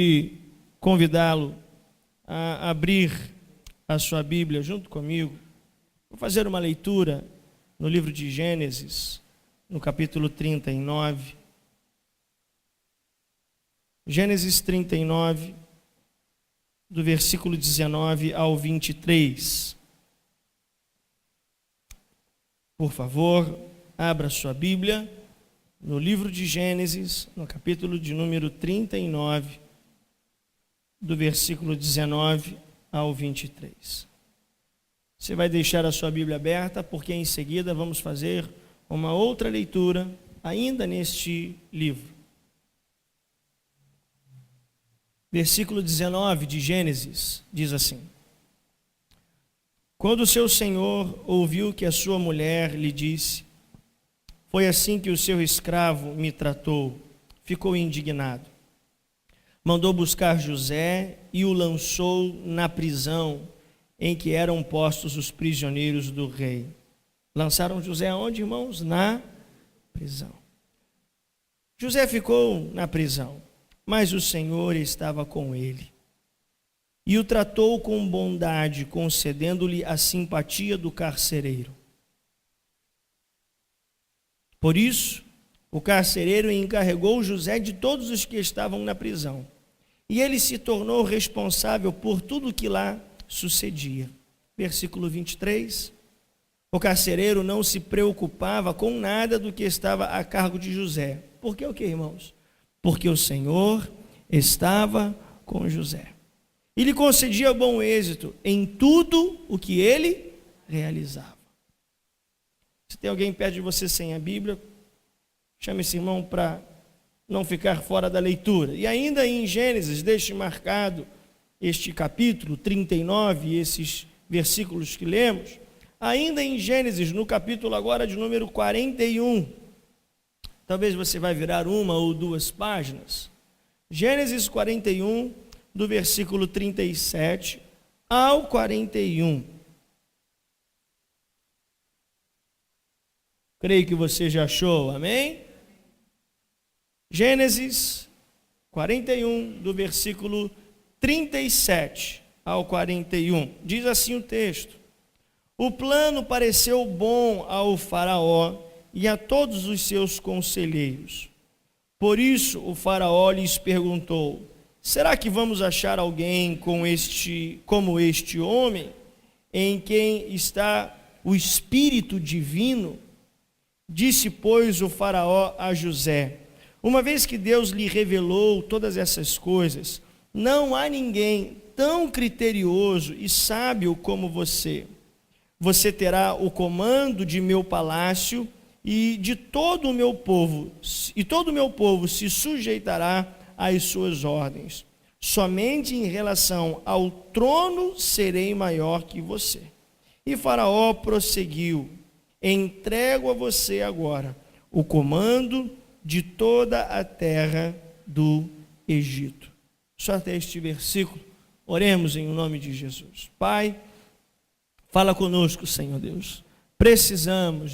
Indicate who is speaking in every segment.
Speaker 1: E convidá-lo a abrir a sua Bíblia junto comigo. Vou fazer uma leitura no livro de Gênesis, no capítulo 39. Gênesis 39, do versículo 19 ao 23. Por favor, abra sua Bíblia no livro de Gênesis, no capítulo de número 39, do versículo 19 ao 23. Você vai deixar a sua Bíblia aberta, porque em seguida vamos fazer uma outra leitura, ainda neste livro. Versículo 19 de Gênesis diz assim: Quando o seu senhor ouviu que a sua mulher lhe disse: Foi assim que o seu escravo me tratou, ficou indignado. Mandou buscar José e o lançou na prisão em que eram postos os prisioneiros do rei. Lançaram José aonde, irmãos? Na prisão. José ficou na prisão, mas o Senhor estava com ele e o tratou com bondade, concedendo-lhe a simpatia do carcereiro. Por isso, o carcereiro encarregou José de todos os que estavam na prisão, e ele se tornou responsável por tudo o que lá sucedia. Versículo 23. O carcereiro não se preocupava com nada do que estava a cargo de José. Por que o que, irmãos? Porque o Senhor estava com José e lhe concedia bom êxito em tudo o que ele realizava. Se tem alguém perto de você sem a Bíblia, chame esse irmão para não ficar fora da leitura. E ainda em Gênesis, deixe marcado este capítulo 39 e esses versículos que lemos. Ainda em Gênesis, no capítulo agora de número 41, talvez você vai virar uma ou duas páginas. Gênesis 41, do versículo 37 ao 41. Creio que você já achou, amém? Gênesis 41, do versículo 37 ao 41. Diz assim o texto: O plano pareceu bom ao faraó e a todos os seus conselheiros. Por isso o faraó lhes perguntou: Será que vamos achar alguém como este homem, em quem está o Espírito Divino? Disse, pois, o faraó a José: Uma vez que Deus lhe revelou todas essas coisas, não há ninguém tão criterioso e sábio como você. Você terá o comando de meu palácio e de todo o meu povo, e todo o meu povo se sujeitará às suas ordens. Somente em relação ao trono serei maior que você. E Faraó prosseguiu: Entrego a você agora o comando de toda a terra do Egito. Só até este versículo. Oremos em nome de Jesus. Pai, fala conosco, Senhor Deus.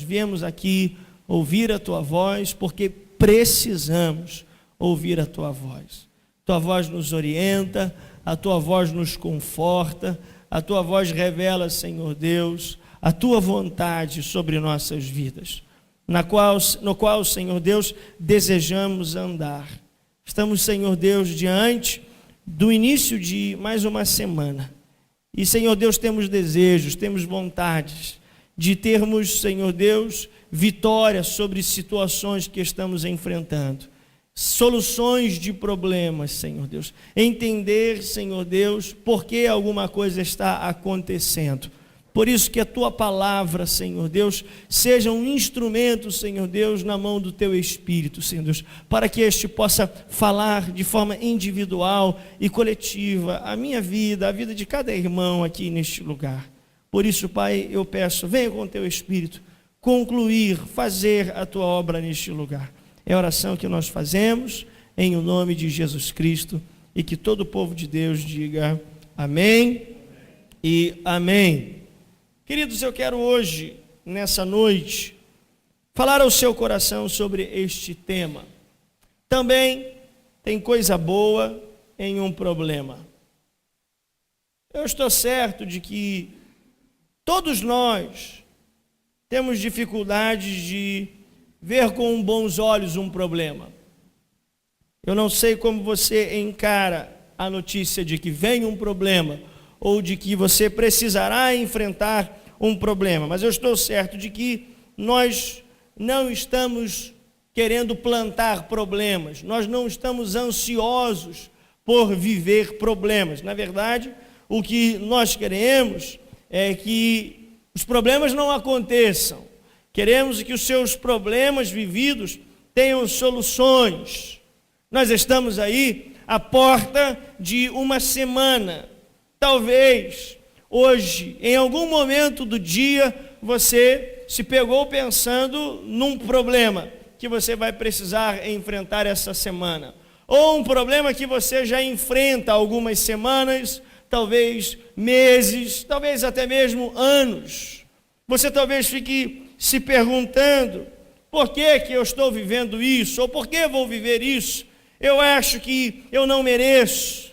Speaker 1: Viemos aqui ouvir a Tua voz, porque precisamos ouvir a Tua voz. Tua voz nos orienta, a Tua voz nos conforta, a Tua voz revela, Senhor Deus, a Tua vontade sobre nossas vidas, no qual, Senhor Deus, desejamos andar. Estamos, Senhor Deus, diante do início de mais uma semana. E, Senhor Deus, temos desejos, temos vontades de termos, Senhor Deus, vitória sobre situações que estamos enfrentando, soluções de problemas, Senhor Deus. Entender, Senhor Deus, por que alguma coisa está acontecendo. Por isso que a Tua palavra, Senhor Deus, seja um instrumento, Senhor Deus, na mão do Teu Espírito, Senhor Deus, para que este possa falar de forma individual e coletiva a minha vida, a vida de cada irmão aqui neste lugar. Por isso, Pai, eu peço, venha com o Teu Espírito concluir, fazer a Tua obra neste lugar. É a oração que nós fazemos em o nome de Jesus Cristo, e que todo o povo de Deus diga amém e amém. Queridos, eu quero hoje, nessa noite, falar ao seu coração sobre este tema. Também tem coisa boa em um problema. Eu estou certo de que todos nós temos dificuldades de ver com bons olhos um problema. Eu não sei como você encara a notícia de que vem um problema ou de que você precisará enfrentar um problema, mas eu estou certo de que nós não estamos querendo plantar problemas, nós não estamos ansiosos por viver problemas. Na verdade, o que nós queremos é que os problemas não aconteçam. Queremos que os seus problemas vividos tenham soluções. Nós estamos aí à porta de uma semana. Talvez hoje, em algum momento do dia, você se pegou pensando num problema que você vai precisar enfrentar essa semana. Ou um problema que você já enfrenta há algumas semanas, talvez meses, talvez até mesmo anos. Você talvez fique se perguntando, por que eu estou vivendo isso? Ou por que vou viver isso? Eu acho que eu não mereço.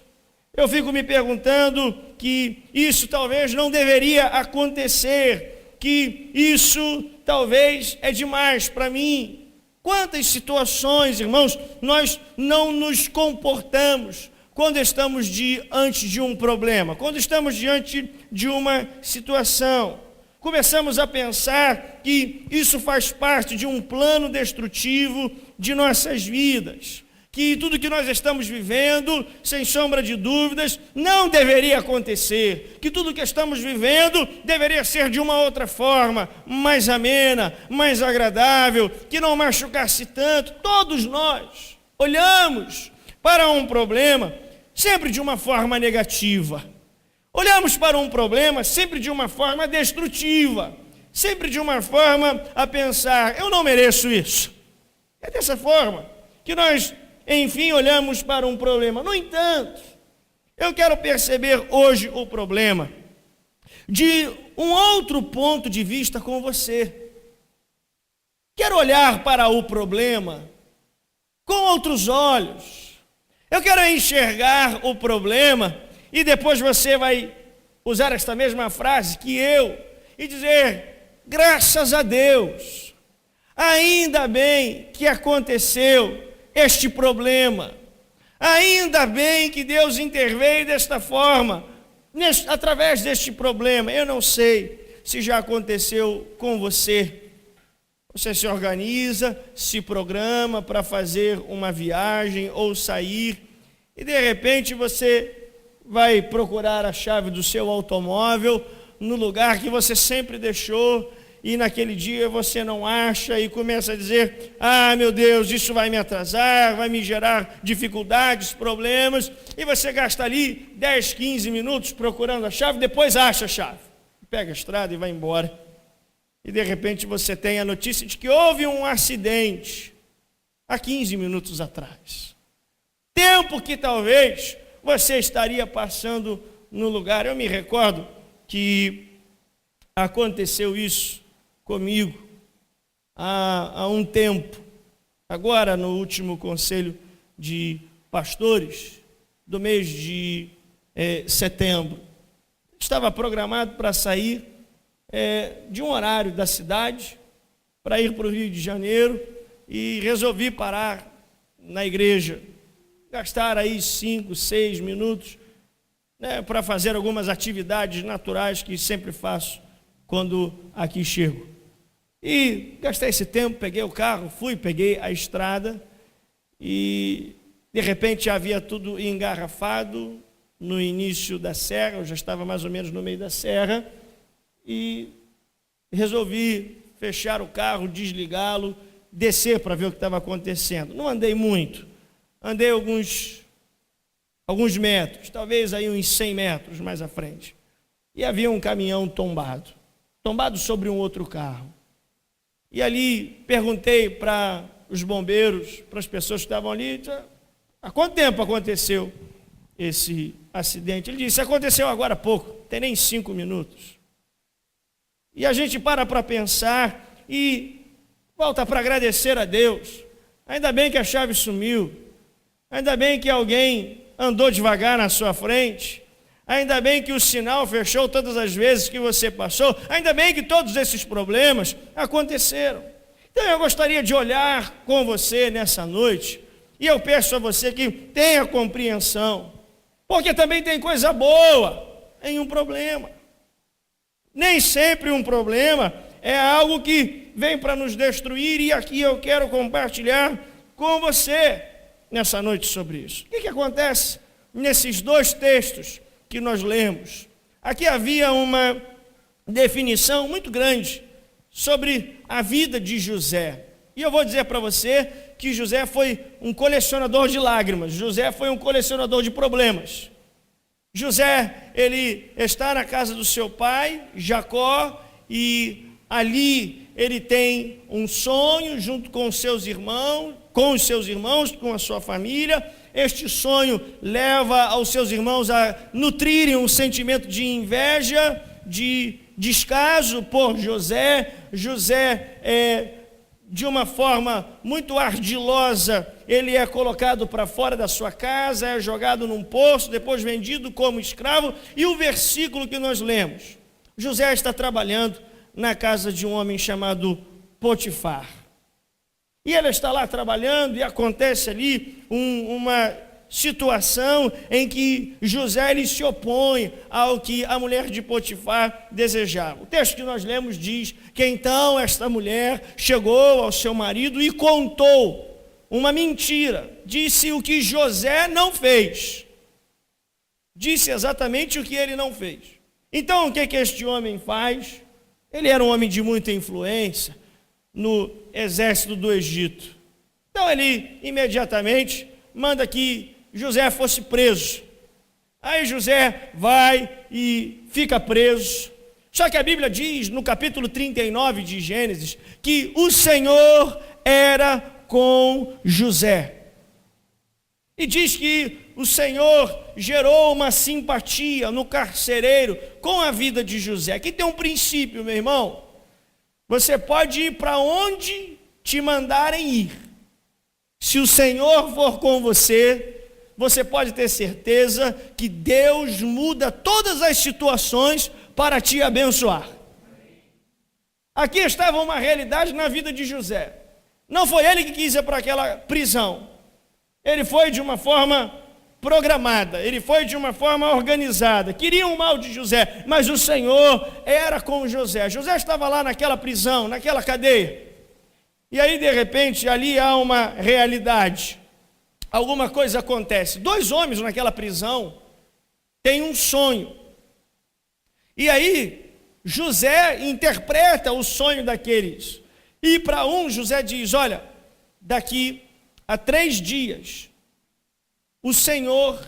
Speaker 1: Eu fico me perguntando que isso talvez não deveria acontecer, que isso talvez é demais para mim. Quantas situações, irmãos, nós não nos comportamos quando estamos diante de um problema, quando estamos diante de uma situação. Começamos a pensar que isso faz parte de um plano destrutivo de nossas vidas, que tudo que nós estamos vivendo, sem sombra de dúvidas, não deveria acontecer, que tudo que estamos vivendo deveria ser de uma outra forma, mais amena, mais agradável, que não machucasse tanto. Todos nós olhamos para um problema sempre de uma forma negativa. Olhamos para um problema sempre de uma forma destrutiva, sempre de uma forma a pensar, eu não mereço isso. É dessa forma que nós, enfim, olhamos para um problema. No entanto, eu quero perceber hoje o problema de um outro ponto de vista com você. Quero olhar para o problema com outros olhos. Eu quero enxergar o problema e depois você vai usar esta mesma frase que eu e dizer, graças a Deus, ainda bem que aconteceu este problema, ainda bem que Deus interveio desta forma, através deste problema. Eu não sei se já aconteceu com você. Você se organiza, se programa para fazer uma viagem ou sair, e de repente você vai procurar a chave do seu automóvel no lugar que você sempre deixou, e naquele dia você não acha e começa a dizer, meu Deus, isso vai me atrasar, vai me gerar dificuldades, problemas, e você gasta ali 10, 15 minutos procurando a chave, depois acha a chave, pega a estrada e vai embora. E de repente você tem a notícia de que houve um acidente há 15 minutos atrás. Tempo que talvez você estaria passando no lugar. Eu me recordo que aconteceu isso comigo há um tempo, agora no último conselho de pastores do mês de setembro. Estava programado para sair de um horário da cidade para ir para o Rio de Janeiro e resolvi parar na igreja, gastar aí 5, 6 minutos para fazer algumas atividades naturais que sempre faço quando aqui chego. E gastei esse tempo, peguei o carro, peguei a estrada e de repente havia tudo engarrafado no início da serra, eu já estava mais ou menos no meio da serra e resolvi fechar o carro, desligá-lo, descer para ver o que estava acontecendo. Não andei muito, andei alguns metros, talvez aí uns 100 metros mais à frente. E havia um caminhão tombado sobre um outro carro. E ali perguntei para os bombeiros, para as pessoas que estavam ali, há quanto tempo aconteceu esse acidente? Ele disse, aconteceu agora há pouco, tem nem 5 minutos. E a gente para pensar e volta para agradecer a Deus. Ainda bem que a chave sumiu. Ainda bem que alguém andou devagar na sua frente. Ainda bem que o sinal fechou todas as vezes que você passou. Ainda bem que todos esses problemas aconteceram. Então eu gostaria de olhar com você nessa noite, e eu peço a você que tenha compreensão, porque também tem coisa boa em um problema. Nem sempre um problema é algo que vem para nos destruir, e aqui eu quero compartilhar com você nessa noite sobre isso. O que acontece nesses dois textos que nós lemos? Aqui havia uma definição muito grande sobre a vida de José. E eu vou dizer para você que José foi um colecionador de lágrimas. José foi um colecionador de problemas. José, ele está na casa do seu pai, Jacó, e ali ele tem um sonho junto com os seus irmãos, com a sua família. Este sonho leva aos seus irmãos a nutrirem um sentimento de inveja, de descaso por José. José, de uma forma muito ardilosa, ele é colocado para fora da sua casa, é jogado num poço, depois vendido como escravo. E o versículo que nós lemos: José está trabalhando na casa de um homem chamado Potifar. E ele está lá trabalhando, e acontece ali uma situação em que José ele se opõe ao que a mulher de Potifar desejava. O texto que nós lemos diz que então esta mulher chegou ao seu marido e contou uma mentira. Disse o que José não fez. Disse exatamente o que ele não fez. Então o que este homem faz? Ele era um homem de muita influência no exército do Egito. Então ele imediatamente manda que José fosse preso. Aí José vai e fica preso. Só que a Bíblia diz no capítulo 39 de Gênesis que o Senhor era com José. E diz que o Senhor gerou uma simpatia no carcereiro com a vida de José. Aqui tem um princípio, meu irmão. Você pode ir para onde te mandarem ir. Se o Senhor for com você, você pode ter certeza que Deus muda todas as situações para te abençoar. Aqui estava uma realidade na vida de José. Não foi ele que quis ir para aquela prisão. Ele foi de uma forma programada, ele foi de uma forma organizada. Queriam o mal de José, mas o Senhor era com José. José estava lá naquela prisão, naquela cadeia. E aí, de repente, ali há uma realidade. Alguma coisa acontece. Dois homens naquela prisão têm um sonho. E aí, José interpreta o sonho daqueles. E para um, José diz: olha, daqui a 3 dias, o Senhor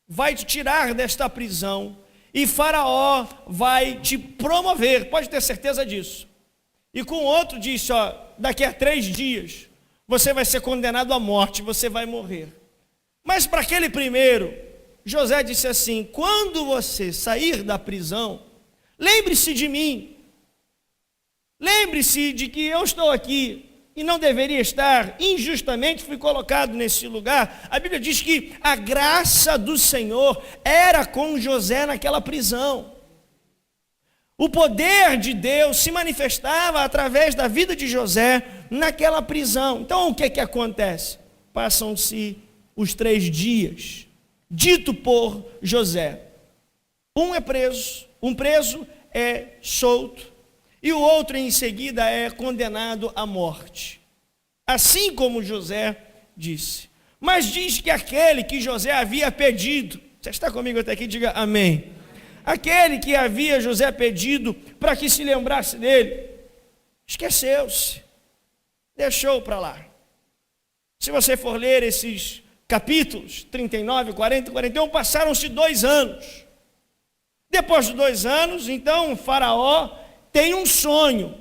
Speaker 1: vai te tirar desta prisão e Faraó vai te promover. Pode ter certeza disso. E com outro disse: ó, daqui a 3 dias, você vai ser condenado à morte, você vai morrer. Mas para aquele primeiro, José disse assim: quando você sair da prisão, lembre-se de mim. Lembre-se de que eu estou aqui e não deveria estar, injustamente fui colocado nesse lugar. A Bíblia diz que a graça do Senhor era com José naquela prisão. O poder de Deus se manifestava através da vida de José naquela prisão. Então o que acontece? Passam-se os 3 dias, dito por José. Um é preso, um preso é solto, e o outro em seguida é condenado à morte. Assim como José disse. Mas diz que aquele que José havia pedido, você está comigo até aqui? Diga amém. Aquele que havia José pedido para que se lembrasse dele, esqueceu-se, deixou para lá. Se você for ler esses capítulos 39, 40, 41, passaram-se 2 anos. Depois de 2 anos, então, Faraó tem um sonho.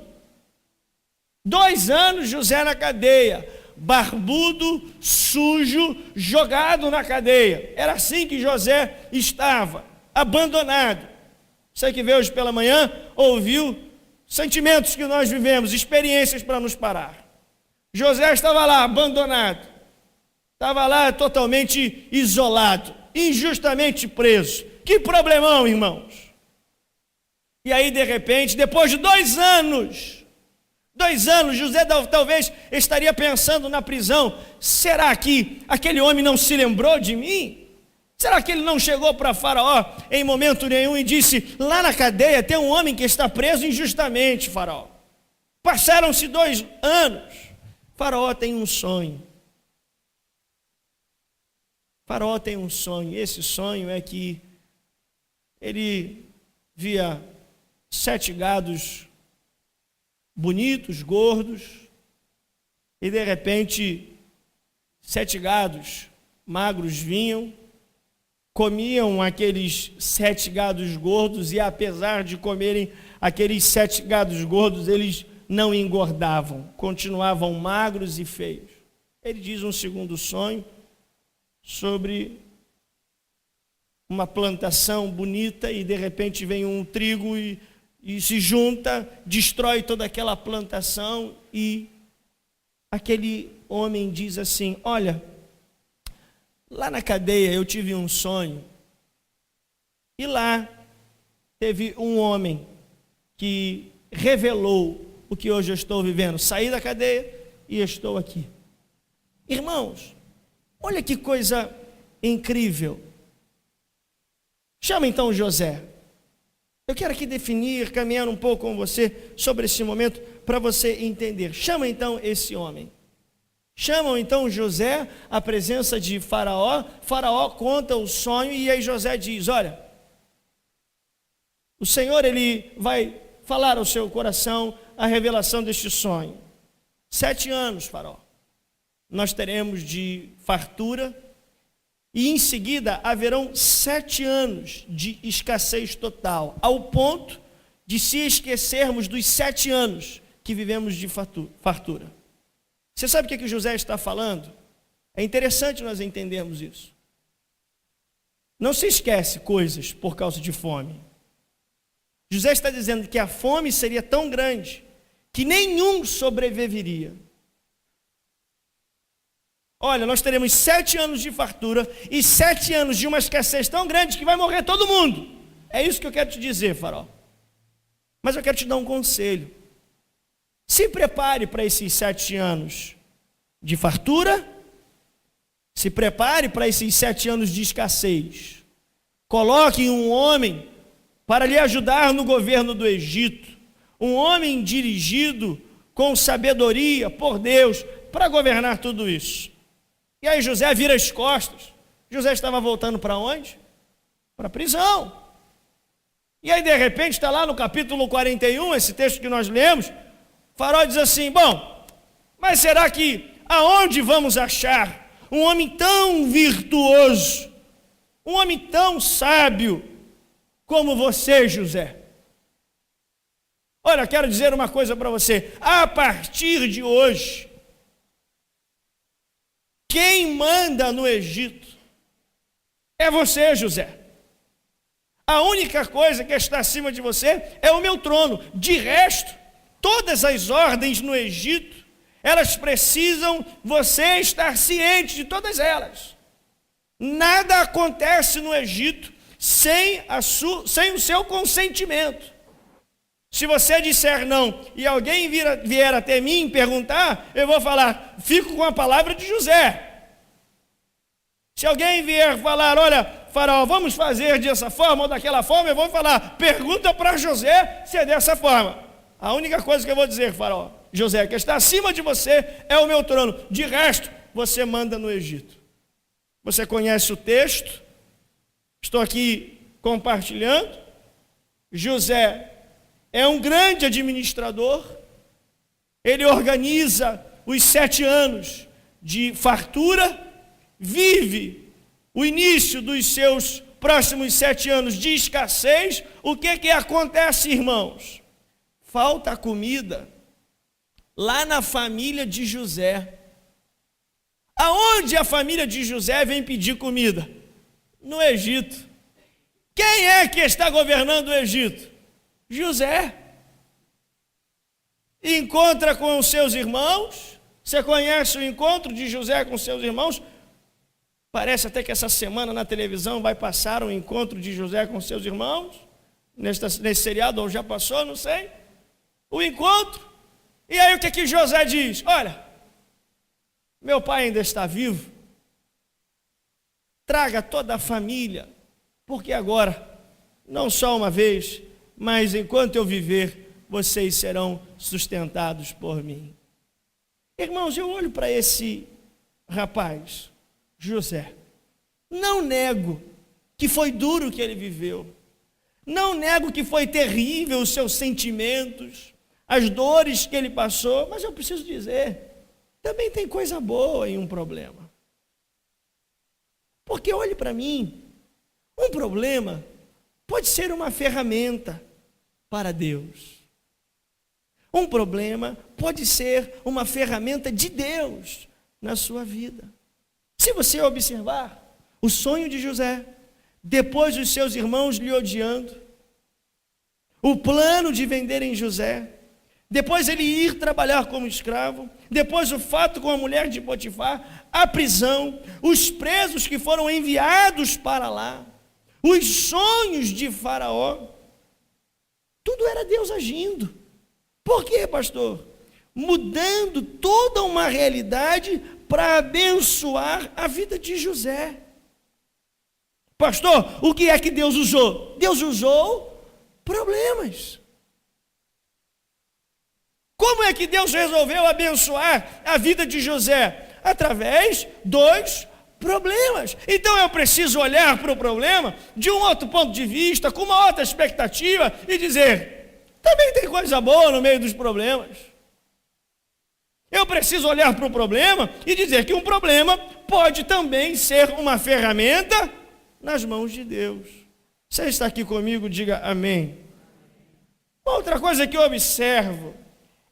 Speaker 1: 2 anos José na cadeia, barbudo, sujo, jogado na cadeia. Era assim que José estava, abandonado. Você que veio hoje pela manhã, ouviu sentimentos que nós vivemos, experiências para nos parar. José estava lá, abandonado. Estava lá totalmente isolado, injustamente preso. Que problemão, irmãos. E aí, de repente, depois de 2 anos, José talvez estaria pensando na prisão: será que aquele homem não se lembrou de mim? Será que ele não chegou para Faraó em momento nenhum e disse: lá na cadeia tem um homem que está preso injustamente, Faraó? Passaram-se 2 anos. Faraó tem um sonho. Faraó tem um sonho. Esse sonho é que ele via 7 gados bonitos, gordos, e de repente 7 gados magros vinham, comiam aqueles 7 gados gordos, e apesar de comerem aqueles 7 gados gordos, eles não engordavam, continuavam magros e feios. Ele diz um segundo sonho sobre uma plantação bonita, e de repente vem um trigo e se junta, destrói toda aquela plantação, e aquele homem diz assim: olha, lá na cadeia eu tive um sonho, e lá teve um homem que revelou o que hoje eu estou vivendo. Saí da cadeia e estou aqui. Irmãos, olha que coisa incrível. Chama então José. Eu quero aqui definir, caminhar um pouco com você sobre esse momento, para você entender. Chama então esse homem. Chamam então José à presença de Faraó. Faraó conta o sonho, e aí José diz: olha, o Senhor, ele vai falar ao seu coração a revelação deste sonho. 7 anos, Faraó, nós teremos de fartura, e em seguida haverão 7 anos de escassez total, ao ponto de se esquecermos dos 7 anos que vivemos de fartura. Você sabe o que José está falando? É interessante nós entendermos isso. Não se esquece coisas por causa de fome. José está dizendo que a fome seria tão grande que nenhum sobreviveria. Olha, nós teremos 7 anos de fartura e 7 anos de uma escassez tão grande que vai morrer todo mundo. É isso que eu quero te dizer, Faraó. Mas eu quero te dar um conselho. Se prepare para esses 7 anos de fartura. Se prepare para esses 7 anos de escassez. Coloque um homem para lhe ajudar no governo do Egito. Um homem dirigido com sabedoria por Deus para governar tudo isso. E aí José vira as costas. José estava voltando para onde? Para a prisão. E aí de repente está lá no capítulo 41, esse texto que nós lemos, Faraó diz assim: bom, mas será que aonde vamos achar um homem tão virtuoso, um homem tão sábio como você, José? Olha, quero dizer uma coisa para você. A partir de hoje, quem manda no Egito é você, José. A única coisa que está acima de você é o meu trono. De resto, todas as ordens no Egito, elas precisam você estar ciente de todas elas. Nada acontece no Egito sem o seu consentimento. Se você disser não e alguém vier até mim perguntar, eu vou falar: fico com a palavra de José. Se alguém vier falar: olha, Faraó, vamos fazer dessa forma ou daquela forma, eu vou falar: pergunta para José se é dessa forma. A única coisa que eu vou dizer, Faraó: José, que está acima de você é o meu trono. De resto, você manda no Egito. Você conhece o texto, estou aqui compartilhando. José é um grande administrador. Ele organiza os 7 anos de fartura, vive o início dos seus próximos 7 anos de escassez. O que acontece, irmãos? Falta comida lá na família de José. Aonde a família de José vem pedir comida? No Egito. Quem é que está governando o Egito? José. Encontra com os seus irmãos. Você conhece o encontro de José com seus irmãos? Parece até que essa semana na televisão vai passar um encontro de José com seus irmãos, nesse seriado, ou já passou, não sei, o encontro. E aí o que José diz? Olha, meu pai ainda está vivo, traga toda a família, porque agora, não só uma vez, mas enquanto eu viver, vocês serão sustentados por mim. Irmãos, eu olho para esse rapaz, José, não nego que foi duro o que ele viveu, não nego que foi terrível os seus sentimentos, as dores que ele passou, mas eu preciso dizer, também tem coisa boa em um problema. Porque olhe para mim, um problema pode ser uma ferramenta para Deus. Um problema pode ser uma ferramenta de Deus na sua vida. Se você observar o sonho de José, depois os seus irmãos lhe odiando, o plano de venderem José, depois ele ir trabalhar como escravo, depois o fato com a mulher de Potifar, a prisão, os presos que foram enviados para lá, os sonhos de Faraó, tudo era Deus agindo. Por quê, pastor? Mudando toda uma realidade para abençoar a vida de José. Pastor, o que é que Deus usou? Deus usou problemas. Como é que Deus resolveu abençoar a vida de José? Através dos problemas. Então eu preciso olhar para o problema de um outro ponto de vista, com uma outra expectativa e dizer, também tem coisa boa no meio dos problemas. Eu preciso olhar para o problema e dizer que um problema pode também ser uma ferramenta nas mãos de Deus. Você está aqui comigo? Diga amém. Outra coisa que eu observo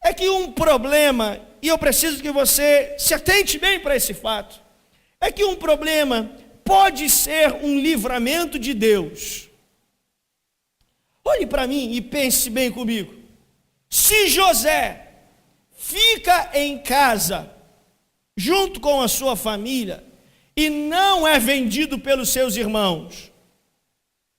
Speaker 1: é que um problema, e eu preciso que você se atente bem para esse fato, é que um problema pode ser um livramento de Deus. Olhe para mim e pense bem comigo. Se José fica em casa, junto com a sua família, e não é vendido pelos seus irmãos,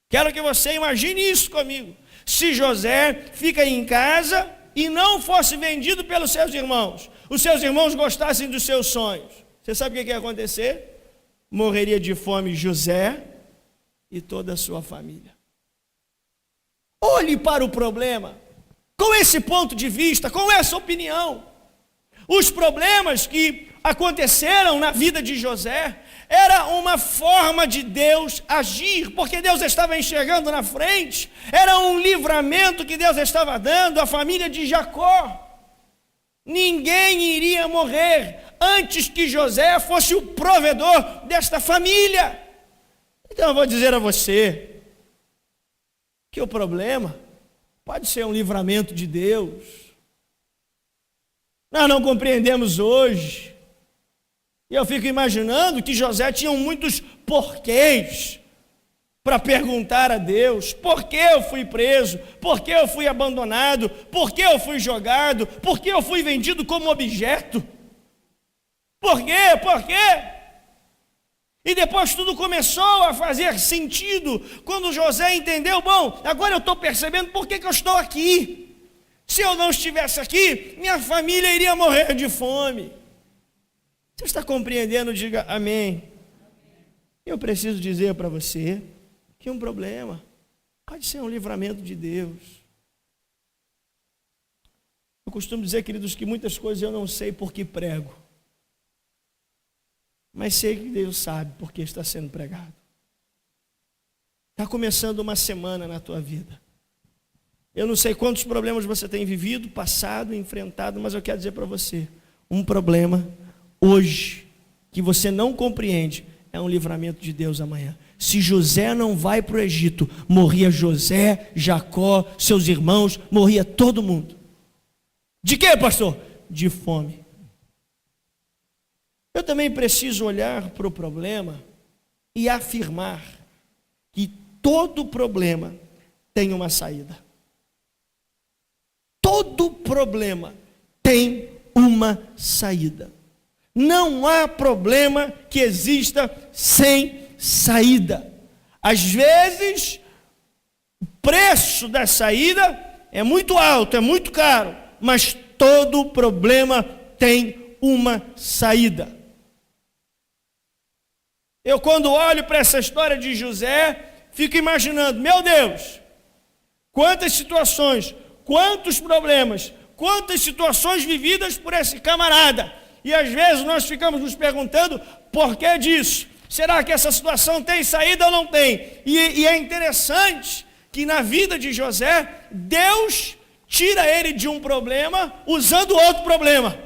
Speaker 1: quero que você imagine isso comigo. Se José fica em casa e não fosse vendido pelos seus irmãos, os seus irmãos gostassem dos seus sonhos, você sabe o que ia acontecer? Morreria de fome José e toda a sua família. Olhe para o problema com esse ponto de vista, com essa opinião. Os problemas que aconteceram na vida de José era uma forma de Deus agir, porque Deus estava enxergando na frente, era um livramento que Deus estava dando à família de Jacó. Ninguém iria morrer antes que José fosse o provedor desta família. Então eu vou dizer a você que o problema pode ser um livramento de Deus. Nós não compreendemos hoje. E eu fico imaginando que José tinha muitos porquês para perguntar a Deus: por que eu fui preso? Por que eu fui abandonado? Por que eu fui jogado? Por que eu fui vendido como objeto? Por quê? Por quê? E depois tudo começou a fazer sentido, quando José entendeu, bom, agora eu estou percebendo por que eu estou aqui. Se eu não estivesse aqui, minha família iria morrer de fome. Você está compreendendo? Diga amém. Eu preciso dizer para você que um problema pode ser um livramento de Deus. Eu costumo dizer, queridos, que muitas coisas eu não sei por que prego, mas sei que Deus sabe porque está sendo pregado. Está começando uma semana na tua vida. Eu não sei quantos problemas você tem vivido, passado, enfrentado, mas eu quero dizer para você, um problema hoje que você não compreende é um livramento de Deus amanhã. Se José não vai para o Egito, morria José, Jacó, seus irmãos, morria todo mundo. De quê, pastor? De fome. Eu também preciso olhar para o problema e afirmar que todo problema tem uma saída. Todo problema tem uma saída. Não há problema que exista sem saída. Às vezes, o preço da saída é muito alto, é muito caro, mas todo problema tem uma saída. Eu, quando olho para essa história de José, fico imaginando, meu Deus, quantas situações, quantos problemas, quantas situações vividas por esse camarada. E às vezes nós ficamos nos perguntando por que disso. Será que essa situação tem saída ou não tem? E é interessante que na vida de José, Deus tira ele de um problema usando outro problema.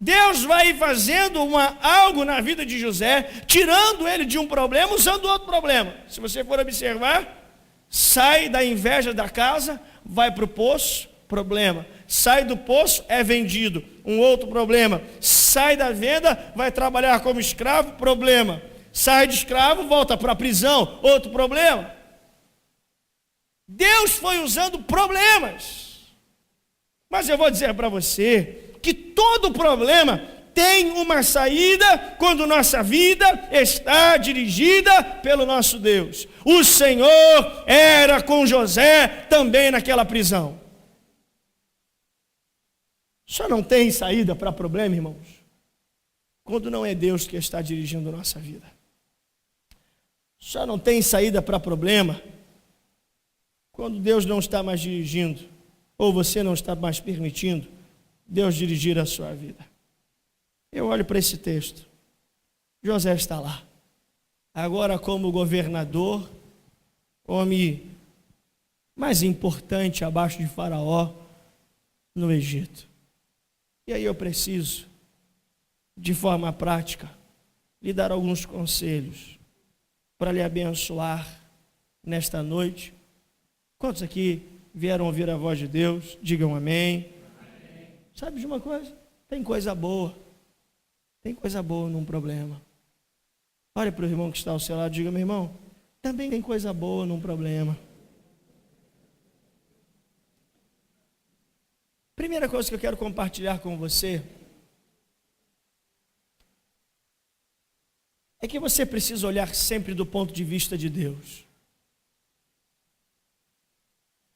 Speaker 1: Deus vai fazendo algo na vida de José, tirando ele de um problema, usando outro problema. Se você for observar, sai da inveja da casa, vai para o poço, problema. Sai do poço, é vendido, um outro problema. Sai da venda, vai trabalhar como escravo, problema. Sai de escravo, volta para a prisão, outro problema. Deus foi usando problemas. Mas eu vou dizer para você que todo problema tem uma saída quando nossa vida está dirigida pelo nosso Deus. O Senhor era com José também naquela prisão. Só não tem saída para problema, irmãos, quando não é Deus que está dirigindo a nossa vida. Só não tem saída para problema quando Deus não está mais dirigindo, ou você não está mais permitindo Deus dirigir a sua vida. Eu olho para esse texto. José está lá. Agora como governador, homem mais importante abaixo de Faraó no Egito. E aí eu preciso, de forma prática, lhe dar alguns conselhos para lhe abençoar nesta noite. Quantos aqui vieram ouvir a voz de Deus? Digam amém. Sabe de uma coisa? Tem coisa boa. Tem coisa boa num problema. Olha para o irmão que está ao seu lado e diga, meu irmão, também tem coisa boa num problema. Primeira coisa que eu quero compartilhar com você é que você precisa olhar sempre do ponto de vista de Deus.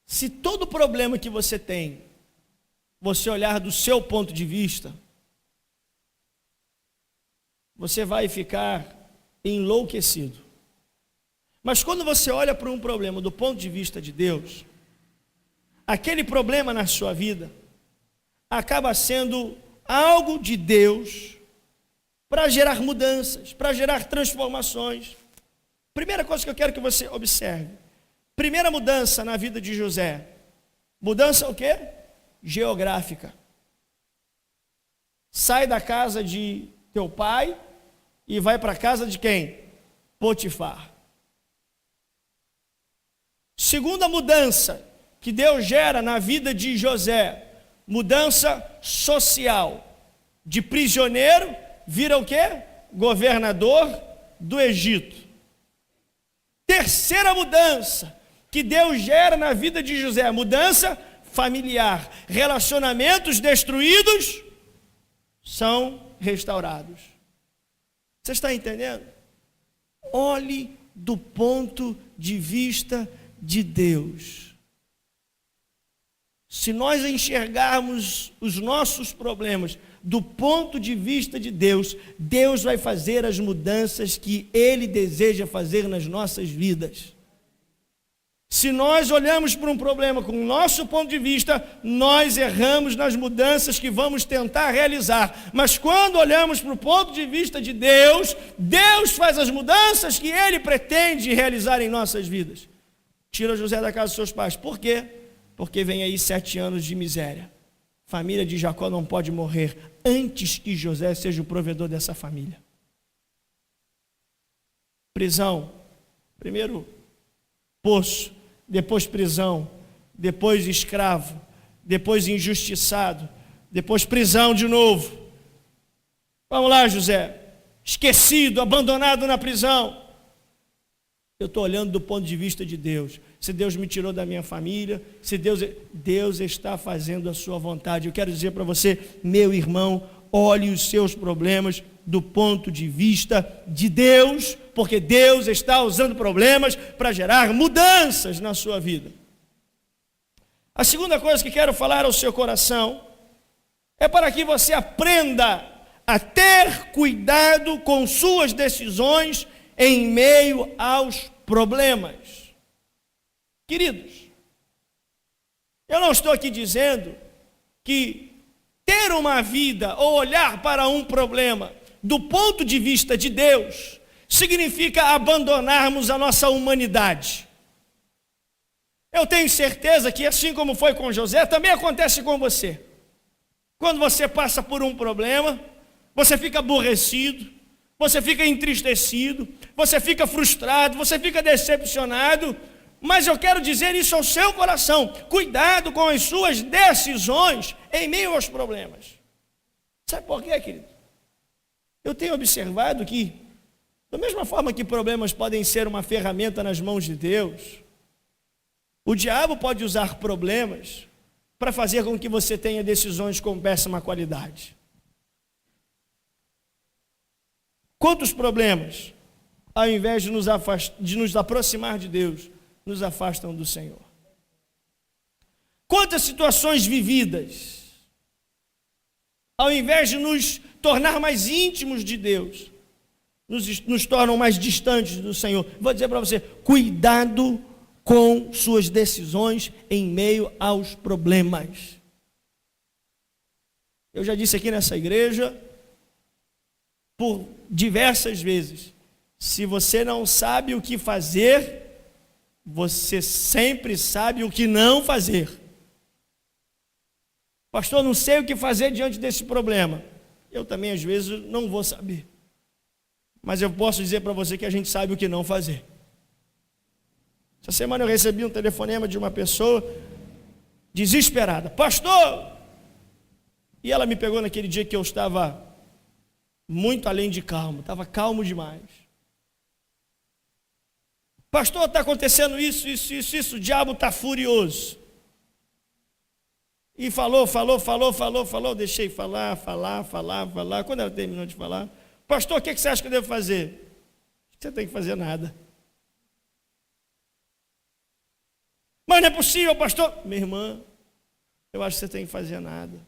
Speaker 1: Se todo problema que você tem, você olhar do seu ponto de vista, você vai ficar enlouquecido. Mas quando você olha para um problema do ponto de vista de Deus, aquele problema na sua vida acaba sendo algo de Deus para gerar mudanças, para gerar transformações. Primeira coisa que eu quero que você observe. Primeira mudança na vida de José. Mudança o quê? Geográfica. Sai da casa de teu pai e vai para a casa de quem? Potifar. Segunda mudança que Deus gera na vida de José, mudança social. De prisioneiro, vira o quê? Governador do Egito. Terceira mudança que Deus gera na vida de José, mudança familiar. Relacionamentos destruídos são restaurados. Você está entendendo? Olhe do ponto de vista de Deus. Se nós enxergarmos os nossos problemas do ponto de vista de Deus, Deus vai fazer as mudanças que Ele deseja fazer nas nossas vidas. Se nós olhamos para um problema com o nosso ponto de vista, nós erramos nas mudanças que vamos tentar realizar. Mas quando olhamos para o ponto de vista de Deus, Deus faz as mudanças que Ele pretende realizar em nossas vidas. Tira José da casa dos seus pais. Por quê? Porque vem aí 7 anos de miséria. Família de Jacó não pode morrer antes que José seja o provedor dessa família. Prisão. Primeiro poço, depois prisão, depois escravo, depois injustiçado, depois prisão de novo. Vamos lá, José. Esquecido, abandonado na prisão. Eu estou olhando do ponto de vista de Deus. Se Deus me tirou da minha família, se Deus está fazendo a sua vontade. Eu quero dizer para você, meu irmão, olhe os seus problemas do ponto de vista de Deus, porque Deus está usando problemas para gerar mudanças na sua vida. A segunda coisa que quero falar ao seu coração é para que você aprenda a ter cuidado com suas decisões em meio aos problemas. Queridos, eu não estou aqui dizendo que ter uma vida ou olhar para um problema do ponto de vista de Deus significa abandonarmos a nossa humanidade. Eu tenho certeza que assim como foi com José, também acontece com você. Quando você passa por um problema, você fica aborrecido, você fica entristecido, você fica frustrado, você fica decepcionado, mas eu quero dizer isso ao seu coração: cuidado com as suas decisões em meio aos problemas. Sabe por quê, querido? Eu tenho observado que, da mesma forma que problemas podem ser uma ferramenta nas mãos de Deus, o diabo pode usar problemas para fazer com que você tenha decisões com péssima qualidade. Quantos problemas, ao invés de nos aproximar de Deus, nos afastam do Senhor? Quantas situações vividas, ao invés de nos tornar mais íntimos de Deus, nos tornam mais distantes do Senhor? Vou dizer para você: cuidado com suas decisões em meio aos problemas. Eu já disse aqui nessa igreja por diversas vezes: se você não sabe o que fazer, você sempre sabe o que não fazer. Pastor, não sei o que fazer diante desse problema. Eu também às vezes não vou saber, mas eu posso dizer para você que a gente sabe o que não fazer. Essa semana eu recebi um telefonema de uma pessoa desesperada: pastor! E ela me pegou naquele dia que eu estava muito além de calmo, estava calmo demais. Pastor, está acontecendo isso, o diabo está furioso. E falou, deixei falar. Quando ela terminou de falar: pastor, o que você acha que eu devo fazer? Você não tem que fazer nada. Mas não é possível, pastor. Minha irmã, eu acho que você tem que fazer nada.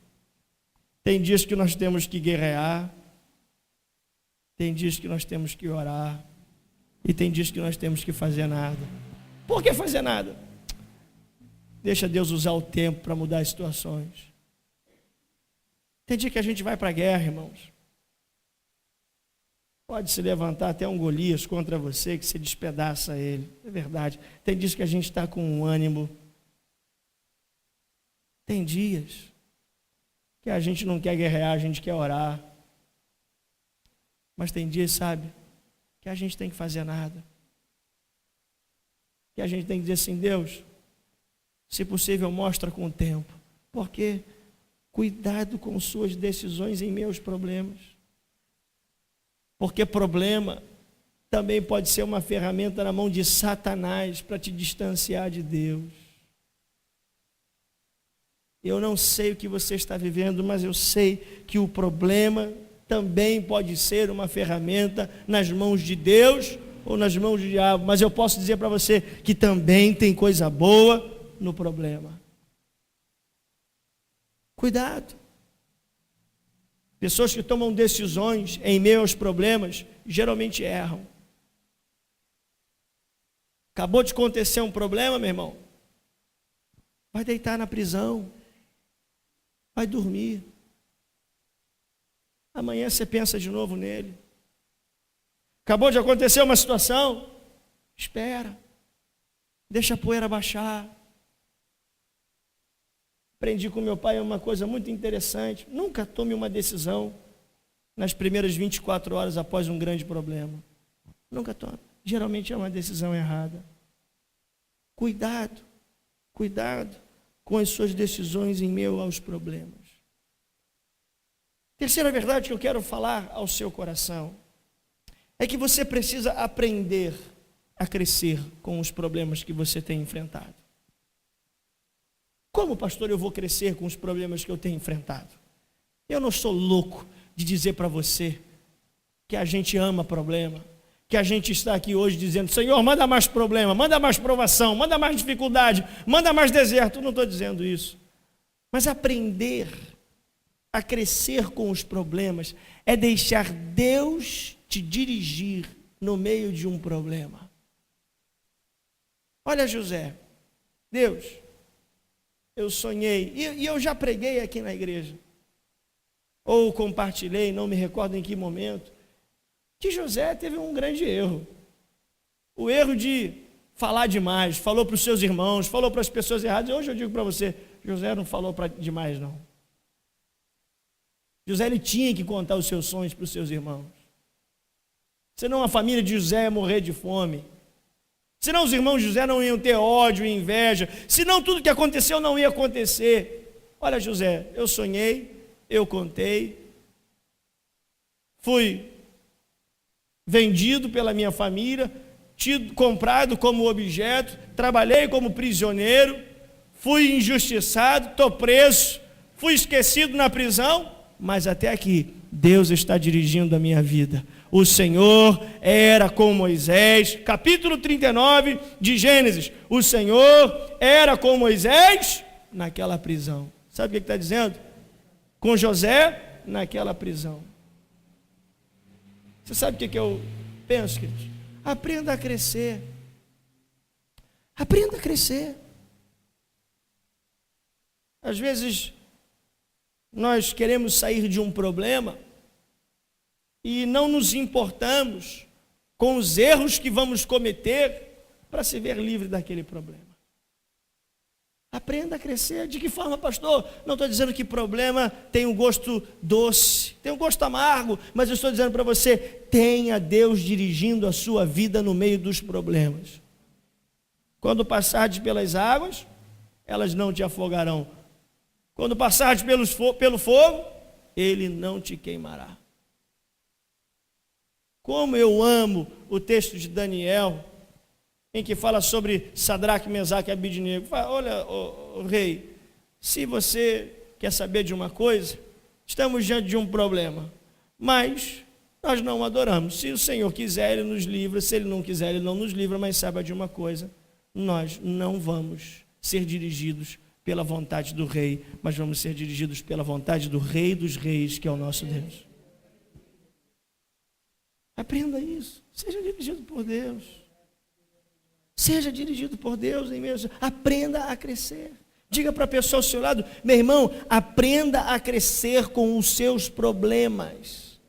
Speaker 1: Tem dias que nós temos que guerrear, tem dias que nós temos que orar, e tem dias que nós temos que fazer nada. Por que fazer nada? Deixa Deus usar o tempo para mudar as situações. Tem dia que a gente vai para a guerra, irmãos. Pode se levantar até um Golias contra você, que você despedaça ele. É verdade. Tem dias que a gente está com um ânimo. Tem dias que a gente não quer guerrear, a gente quer orar. Mas tem dias, sabe, que a gente tem que fazer nada. Que a gente tem que dizer assim: Deus, se possível, mostra com o tempo. Porque cuidado com suas decisões em meus problemas. Porque problema também pode ser uma ferramenta na mão de Satanás para te distanciar de Deus. Eu não sei o que você está vivendo, mas eu sei que o problema também pode ser uma ferramenta nas mãos de Deus ou nas mãos do diabo. Mas eu posso dizer para você que também tem coisa boa no problema. Cuidado. Pessoas que tomam decisões em meio aos problemas geralmente erram. Acabou de acontecer um problema, meu irmão, vai deitar na prisão, vai dormir. Amanhã você pensa de novo nele. Acabou de acontecer uma situação, espera, deixa a poeira baixar. Aprendi com meu pai uma coisa muito interessante: nunca tome uma decisão nas primeiras 24 horas após um grande problema. Nunca tome. Geralmente é uma decisão errada. Cuidado com as suas decisões em meio aos problemas. Terceira verdade que eu quero falar ao seu coração é que você precisa aprender a crescer com os problemas que você tem enfrentado. Como, pastor, eu vou crescer com os problemas que eu tenho enfrentado? Eu não sou louco de dizer para você que a gente ama problema, que a gente está aqui hoje dizendo: Senhor, manda mais problema, manda mais provação, manda mais dificuldade, manda mais deserto. Não estou dizendo isso. Mas aprender a crescer com os problemas é deixar Deus te dirigir no meio de um problema. Olha José, Deus, eu sonhei, e eu já preguei aqui na igreja, ou compartilhei, não me recordo em que momento, que José teve um grande erro. O erro de falar demais, falou para os seus irmãos, falou para as pessoas erradas. E hoje eu digo para você, José não falou demais não. José ele tinha que contar os seus sonhos para os seus irmãos. Senão a família de José ia morrer de fome. Senão os irmãos de José não iam ter ódio e inveja. Senão tudo que aconteceu não ia acontecer. Olha José, eu sonhei, eu contei, fui vendido pela minha família, comprado como objeto, trabalhei como prisioneiro, fui injustiçado, estou preso, fui esquecido na prisão, mas até aqui Deus está dirigindo a minha vida. O Senhor era com Moisés, capítulo 39 de Gênesis, o Senhor era com Moisés naquela prisão. Sabe o que está dizendo? Com José naquela prisão. Você sabe o que eu penso, queridos? Aprenda a crescer. Aprenda a crescer. Às vezes, nós queremos sair de um problema e não nos importamos com os erros que vamos cometer para se ver livre daquele problema. Aprenda a crescer. De que forma, pastor? Não estou dizendo que problema tem um gosto doce, tem um gosto amargo, mas eu estou dizendo para você, tenha Deus dirigindo a sua vida no meio dos problemas. Quando passares pelas águas, elas não te afogarão. Quando passares pelo fogo, ele não te queimará. Como eu amo o texto de Daniel, em que fala sobre Sadraque, Mesaque e Abidnego. Olha, o rei, se você quer saber de uma coisa, estamos diante de um problema, mas nós não adoramos. Se o Senhor quiser, Ele nos livra, se Ele não quiser, Ele não nos livra, mas saiba de uma coisa, nós não vamos ser dirigidos pela vontade do rei, mas vamos ser dirigidos pela vontade do Rei dos Reis, que é o nosso Deus. Aprenda isso, seja dirigido por Deus. Seja dirigido por Deus em mesmo. Aprenda a crescer. Diga para a pessoa ao seu lado, meu irmão, aprenda a crescer com os seus problemas.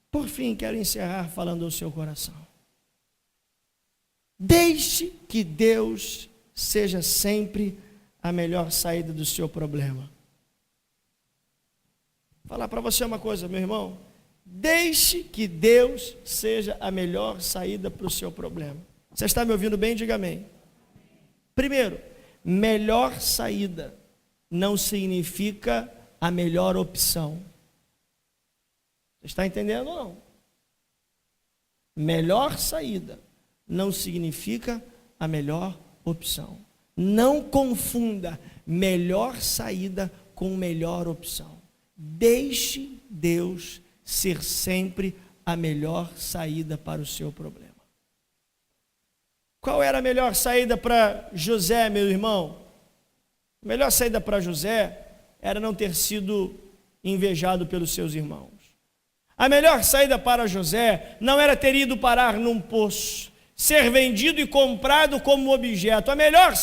Speaker 1: Por fim, quero encerrar falando ao seu coração. Deixe que Deus seja sempre a melhor saída do seu problema. Vou falar para você uma coisa, meu irmão. Deixe que Deus seja a melhor saída para o seu problema. Você está me ouvindo bem? Diga amém. Primeiro, melhor saída não significa a melhor opção. Você está entendendo ou não? Melhor saída não significa a melhor opção. Não confunda melhor saída com melhor opção. Deixe Deus ser sempre a melhor saída para o seu problema. Qual era a melhor saída para José, meu irmão? A melhor saída para José era não ter sido invejado pelos seus irmãos. A melhor saída para José não era ter ido parar num poço, ser vendido e comprado como objeto. A melhor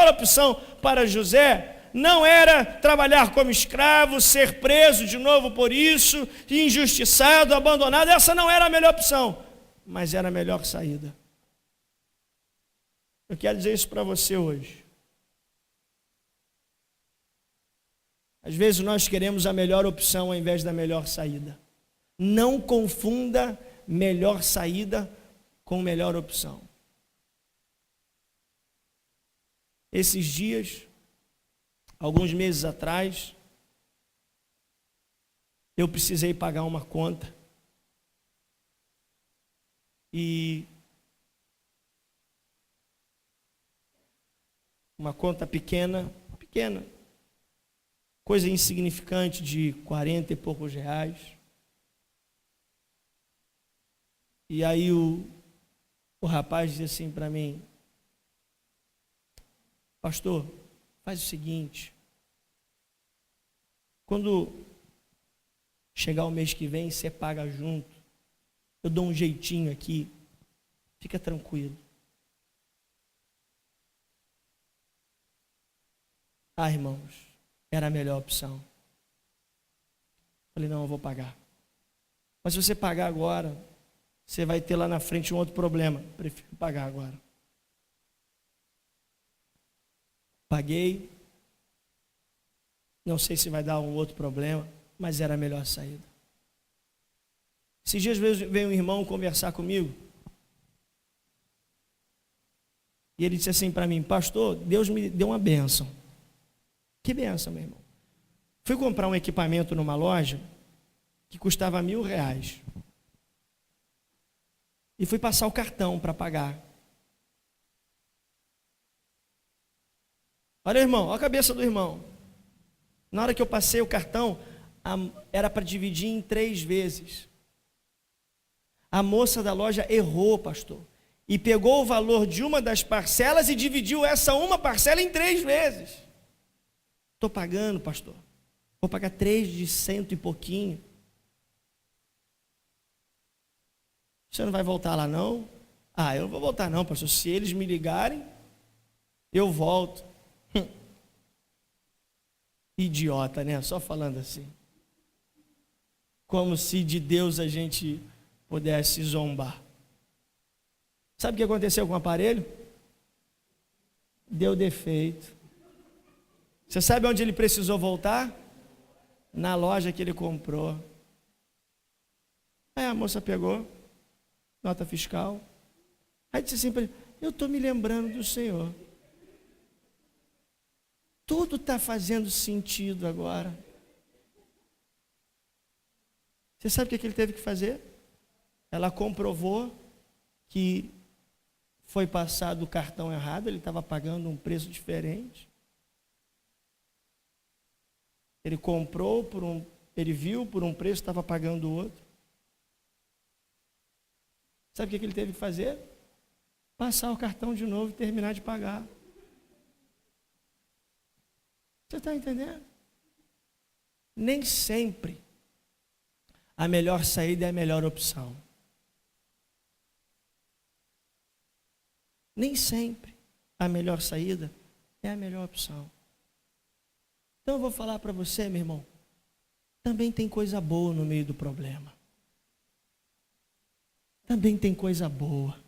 Speaker 1: opção para José não era trabalhar como escravo, ser preso de novo por isso, injustiçado, abandonado. Essa não era a melhor opção, mas era a melhor saída. Eu quero dizer isso para você hoje. Às vezes nós queremos a melhor opção ao invés da melhor saída. Não confunda melhor saída com melhor opção. Esses dias, alguns meses atrás, eu precisei pagar uma conta e uma conta pequena, coisa insignificante de 40 e poucos reais. E aí o rapaz disse assim para mim: pastor, faz o seguinte, quando chegar o mês que vem, você paga junto, eu dou um jeitinho aqui, fica tranquilo. Ah, irmãos, era a melhor opção. Falei, não, eu vou pagar. Mas se você pagar agora, você vai ter lá na frente um outro problema. Prefiro pagar agora. Paguei. Não sei se vai dar um outro problema, mas era a melhor saída. Esses dias veio um irmão conversar comigo. E ele disse assim para mim: pastor, Deus me deu uma bênção. Que bênção, meu irmão. Fui comprar um equipamento numa loja que custava R$1.000. E fui passar o cartão para pagar. Olha, irmão, olha a cabeça do irmão. Na hora que eu passei o cartão, era para dividir em 3 vezes. A moça da loja errou, pastor, e pegou o valor de uma das parcelas e dividiu essa uma parcela em 3 vezes. Estou pagando, pastor. Vou pagar 3 de 100 e pouquinho. Você não vai voltar lá, não? Ah, eu não vou voltar, não, pastor. Se eles me ligarem, eu volto. Idiota, né? Só falando assim. Como se de Deus a gente pudesse zombar. Sabe o que aconteceu com o aparelho? Deu defeito. Você sabe onde ele precisou voltar? Na loja que ele comprou. Aí a moça pegou nota fiscal. Aí disse assim para ele: eu estou me lembrando do Senhor. Tudo está fazendo sentido agora. Você sabe o que ele teve que fazer? Ela comprovou que foi passado o cartão errado, ele estava pagando um preço diferente. Ele comprou ele viu por um preço, estava pagando o outro. Sabe o que ele teve que fazer? Passar o cartão de novo e terminar de pagar. Você está entendendo? Nem sempre a melhor saída é a melhor opção. Nem sempre a melhor saída é a melhor opção. Então eu vou falar para você, meu irmão, também tem coisa boa no meio do problema. Também tem coisa boa.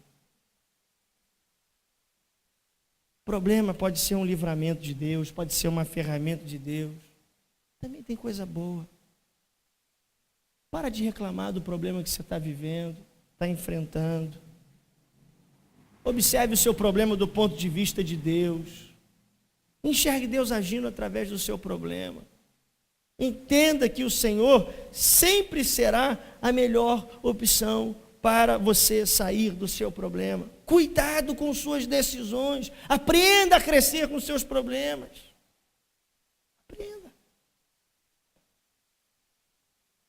Speaker 1: O problema pode ser um livramento de Deus, pode ser uma ferramenta de Deus. Também tem coisa boa. Para de reclamar do problema que você está vivendo, está enfrentando. Observe o seu problema do ponto de vista de Deus. Enxergue Deus agindo através do seu problema. Entenda que o Senhor sempre será a melhor opção para você sair do seu problema. Cuidado com suas decisões. Aprenda a crescer com seus problemas. Aprenda.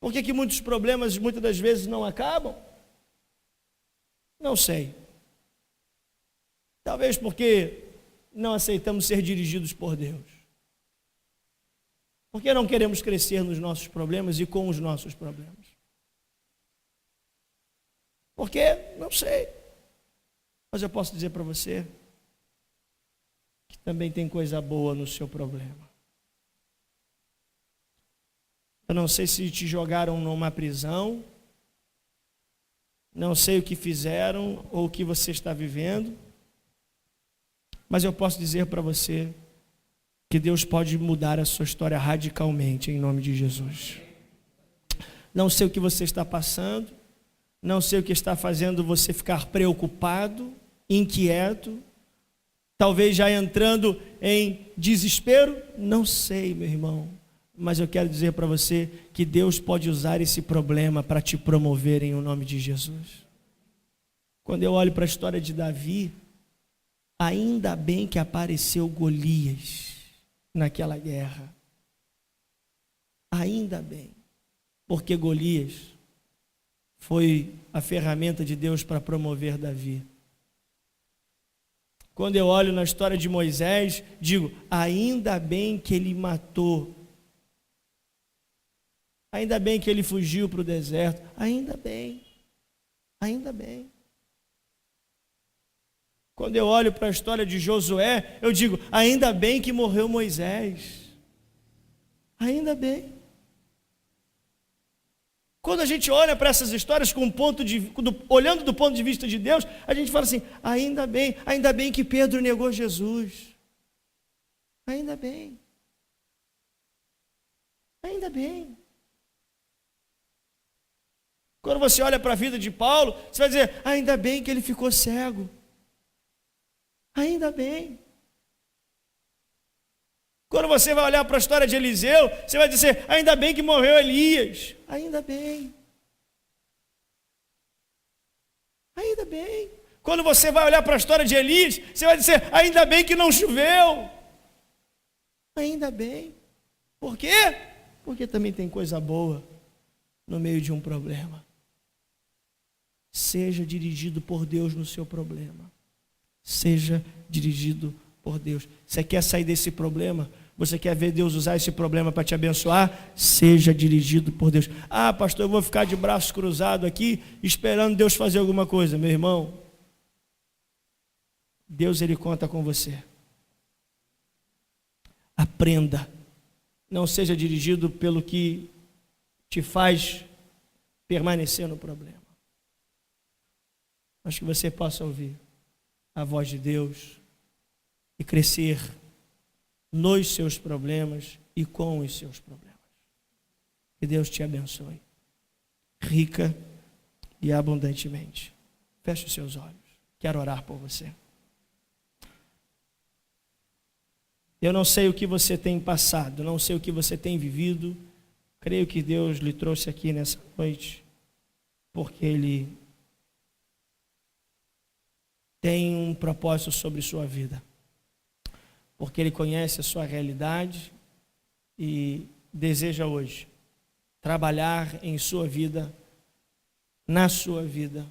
Speaker 1: Por que muitos problemas muitas das vezes não acabam? Não sei. Talvez porque não aceitamos ser dirigidos por Deus. Porque não queremos crescer nos nossos problemas e com os nossos problemas. Porque, não sei. Mas eu posso dizer para você que também tem coisa boa no seu problema. Eu não sei se te jogaram numa prisão, não sei o que fizeram ou o que você está vivendo, mas eu posso dizer para você que Deus pode mudar a sua história radicalmente, em nome de Jesus. Não sei o que você está passando, não sei o que está fazendo você ficar preocupado, inquieto, talvez já entrando em desespero, não sei, meu irmão, mas eu quero dizer para você que Deus pode usar esse problema para te promover em nome de Jesus. Quando eu olho para a história de Davi, Ainda bem que apareceu Golias naquela guerra. Ainda bem, porque Golias foi a ferramenta de Deus para promover Davi. Quando eu olho na história de Moisés, digo, ainda bem que ele matou. Ainda bem que ele fugiu para o deserto. Ainda bem. Ainda bem. Quando eu olho para a história de Josué, eu digo, ainda bem que morreu Moisés. Ainda bem. Quando a gente olha para essas histórias olhando do ponto de vista de Deus, a gente fala assim, ainda bem que Pedro negou Jesus. Ainda bem. Ainda bem. Quando você olha para a vida de Paulo, você vai dizer, ainda bem que ele ficou cego. Ainda bem. Quando você vai olhar para a história de Eliseu, você vai dizer, ainda bem que morreu Elias. Ainda bem. Ainda bem. Quando você vai olhar para a história de Elias, você vai dizer, ainda bem que não choveu. Ainda bem. Por quê? Porque também tem coisa boa no meio de um problema. Seja dirigido por Deus no seu problema. Seja dirigido por Deus. Você quer sair desse problema? Você quer ver Deus usar esse problema para te abençoar? Seja dirigido por Deus. Ah, pastor, eu vou ficar de braços cruzados aqui, esperando Deus fazer alguma coisa. Meu irmão, Deus, Ele conta com você. Aprenda. Não seja dirigido pelo que te faz permanecer no problema. Mas que você possa ouvir a voz de Deus e crescer nos seus problemas e com os seus problemas. Que Deus te abençoe, rica e abundantemente. Feche os seus olhos. Quero orar por você. Eu não sei o que você tem passado, não sei o que você tem vivido. Creio que Deus lhe trouxe aqui nessa noite, porque Ele tem um propósito sobre sua vida. Porque Ele conhece a sua realidade e deseja hoje trabalhar em sua vida, na sua vida,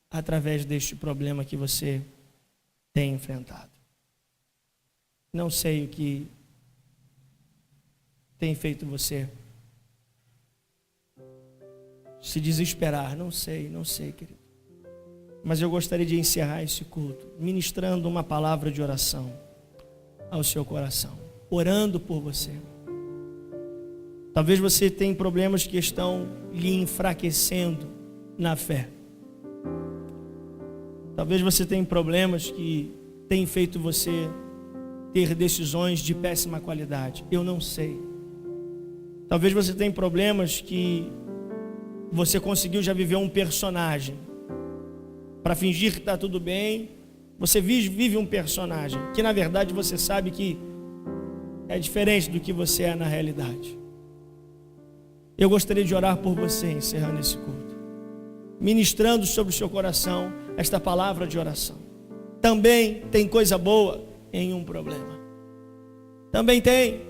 Speaker 1: através deste problema que você tem enfrentado. Não sei o que tem feito você se desesperar, não sei, querido. Mas eu gostaria de encerrar esse culto ministrando uma palavra de oração ao seu coração, orando por você. Talvez você tenha problemas que estão lhe enfraquecendo na fé. Talvez você tenha problemas que têm feito você ter decisões de péssima qualidade. Eu não sei. Talvez você tenha problemas que você conseguiu já viver um personagem. Para fingir que está tudo bem, você vive um personagem, que na verdade você sabe que é diferente do que você é na realidade. Eu gostaria de orar por você, encerrando esse culto, ministrando sobre o seu coração esta palavra de oração. Também tem coisa boa em um problema. Também tem.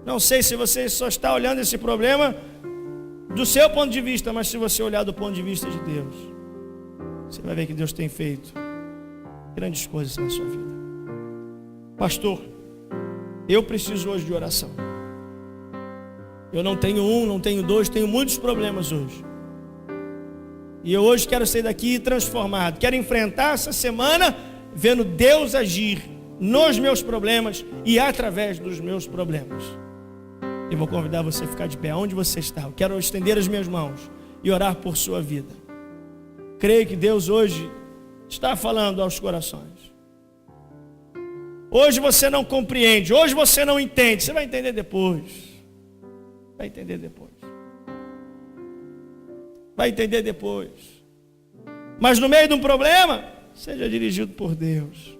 Speaker 1: Não sei se você só está olhando esse problema do seu ponto de vista, mas se você olhar do ponto de vista de Deus, você vai ver que Deus tem feito grandes coisas na sua vida. Pastor, eu preciso hoje de oração. Eu não tenho um, não tenho dois, tenho muitos problemas hoje. E eu hoje quero sair daqui transformado. Quero enfrentar essa semana vendo Deus agir nos meus problemas e através dos meus problemas. Eu vou convidar você a ficar de pé onde você está. Eu quero estender as minhas mãos e orar por sua vida. Creio que Deus hoje está falando aos corações. Hoje você não compreende, hoje você não entende, você vai entender depois. Vai entender depois. Vai entender depois. Mas no meio de um problema, seja dirigido por Deus.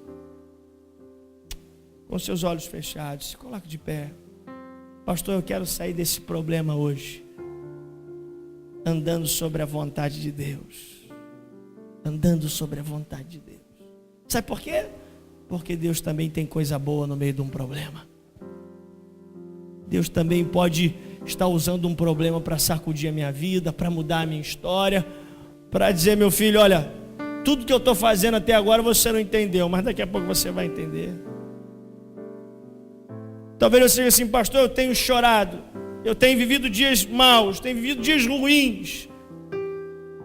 Speaker 1: Com seus olhos fechados, se coloque de pé. Pastor, eu quero sair desse problema hoje, andando sobre a vontade de Deus. Andando sobre a vontade de Deus. Sabe por quê? Porque Deus também tem coisa boa no meio de um problema. Deus também pode estar usando um problema para sacudir a minha vida, para mudar a minha história, para dizer, meu filho, olha, tudo que eu estou fazendo até agora você não entendeu, mas daqui a pouco você vai entender. Talvez eu seja assim, pastor, eu tenho chorado, eu tenho vivido dias maus, tenho vivido dias ruins.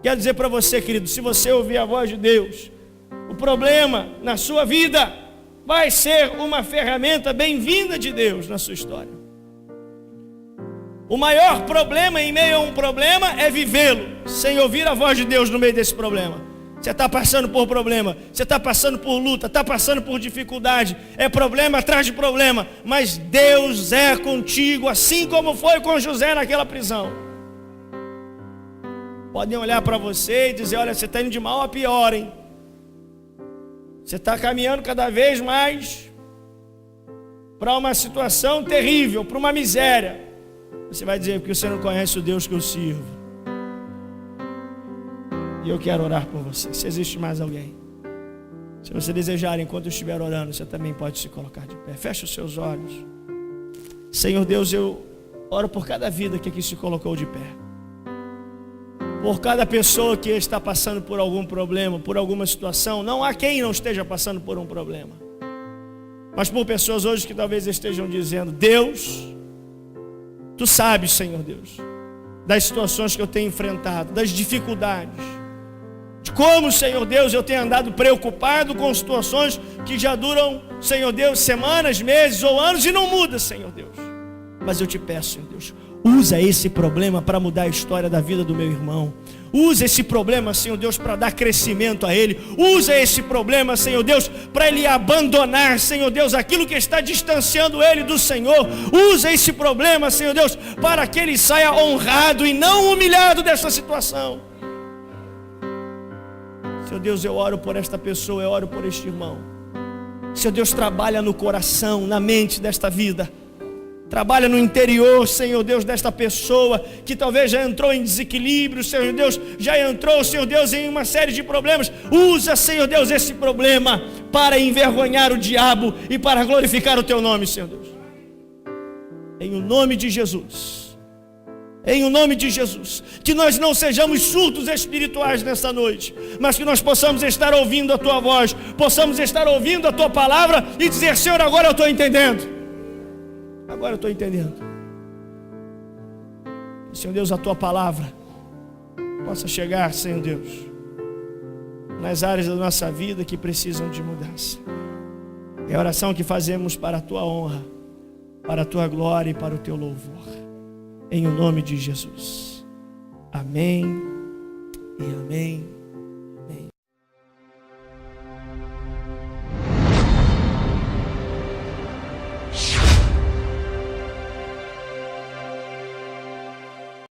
Speaker 1: Quero dizer para você, querido, se você ouvir a voz de Deus, o problema na sua vida vai ser uma ferramenta bem-vinda de Deus na sua história. O maior problema em meio a um problema é vivê-lo sem ouvir a voz de Deus no meio desse problema. Você está passando por problema, você está passando por luta, está passando por dificuldade, é problema atrás de problema, mas Deus é contigo, assim como foi com José naquela prisão. Podem olhar para você e dizer, olha, você está indo de mal a pior, hein? Você está caminhando cada vez mais para uma situação terrível, para uma miséria. Você vai dizer, porque você não conhece o Deus que eu sirvo. E eu quero orar por você. Se existe mais alguém, se você desejar, enquanto eu estiver orando, você também pode se colocar de pé. Feche os seus olhos. Senhor Deus, eu oro por cada vida que aqui se colocou de pé. Por cada pessoa que está passando por algum problema, por alguma situação. Não há quem não esteja passando por um problema. Mas por pessoas hoje que talvez estejam dizendo, Deus, Tu sabes, Senhor Deus, das situações que eu tenho enfrentado, das dificuldades, de como, Senhor Deus, eu tenho andado preocupado com situações que já duram, Senhor Deus, semanas, meses ou anos e não muda, Senhor Deus. Mas eu te peço, Senhor Deus, usa esse problema para mudar a história da vida do meu irmão. Usa esse problema, Senhor Deus, para dar crescimento a ele. Usa esse problema, Senhor Deus, para ele abandonar, Senhor Deus, aquilo que está distanciando ele do Senhor. Usa esse problema, Senhor Deus, para que ele saia honrado e não humilhado dessa situação. Senhor Deus, eu oro por esta pessoa, eu oro por este irmão. Senhor Deus, trabalha no coração, na mente desta vida. Trabalha no interior, Senhor Deus, desta pessoa que talvez já entrou em desequilíbrio, Senhor Deus, já entrou, Senhor Deus, em uma série de problemas. Usa, Senhor Deus, esse problema para envergonhar o diabo e para glorificar o Teu nome, Senhor Deus. Em o nome de Jesus. Em o nome de Jesus. Que nós não sejamos surdos espirituais nessa noite, mas que nós possamos estar ouvindo a Tua voz, possamos estar ouvindo a Tua palavra e dizer, Senhor, agora eu estou entendendo. Agora eu estou entendendo. Senhor Deus, a Tua palavra possa chegar, Senhor Deus, nas áreas da nossa vida que precisam de mudança. É a oração que fazemos para a Tua honra, para a Tua glória e para o Teu louvor. Em o nome de Jesus. Amém e amém.